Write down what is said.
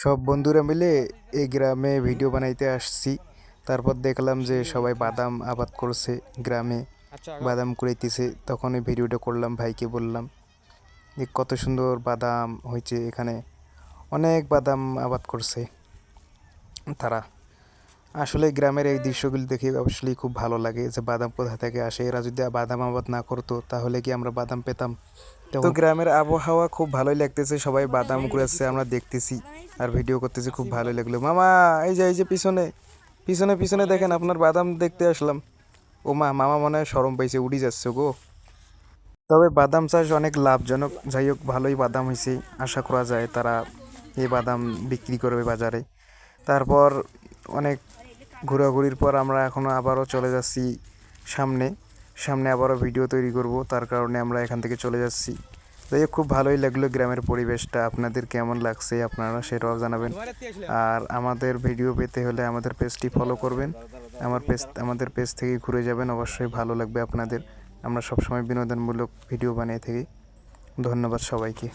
সব বন্ধুরা মিলে এই গ্রামে ভিডিও বানাইতে আসছি। তারপর দেখলাম যে সবাই বাদাম আবাদ করছে, গ্রামে বাদাম কুড়াইতেছে। তখন এই ভিডিওটা করলাম, ভাইকে বললাম যে কত সুন্দর বাদাম হয়েছে এখানে, অনেক বাদাম আবাদ করছে তারা। আসলে গ্রামের এই দৃশ্যগুলি দেখে আসলেই খুব ভালো লাগে যে বাদাম কোথা থেকে আসে। এরা যদি বাদাম আবাদ না করতো তাহলে কি আমরা বাদাম পেতাম? তো গ্রামের আবহাওয়া খুব ভালোই লাগতেছে, সবাই বাদাম কুড়াচ্ছে, আমরা দেখতেছি আর ভিডিও করতেছি, খুব ভালোই লাগলো। মামা, এই যে পিছনে পিছনে পিছনে দেখেন, আপনার বাদাম দেখতে আসলাম। ও মা, মামা মনে হয় শরম পাইছে, উড়ি যাচ্ছে গো। তবে বাদাম চাষ অনেক লাভজনক, যাই হোক ভালোই বাদাম হয়েছে। আশা করা যায় তারা এই বাদাম বিক্রি করবে বাজারে। তারপর অনেক ঘোরাঘুরির পর আমরা এখন আবারও চলে যাচ্ছি সামনে সামনে আবারও ভিডিও তৈরি করব, তার কারণে আমরা এখান থেকে চলে যাচ্ছি। যাই হোক, খুব ভালোই লাগলো গ্রামের পরিবেশটা। আপনাদের কেমন লাগছে আপনারা সেটাও জানাবেন। আর আমাদের ভিডিও পেতে হলে আমাদের পেজটি ফলো করবেন। আমাদের পেজ থেকে ঘুরে যাবেন, অবশ্যই ভালো লাগবে আপনাদের। আমরা সবসময় বিনোদনমূলক ভিডিও বানিয়ে থাকি। ধন্যবাদ সবাইকে।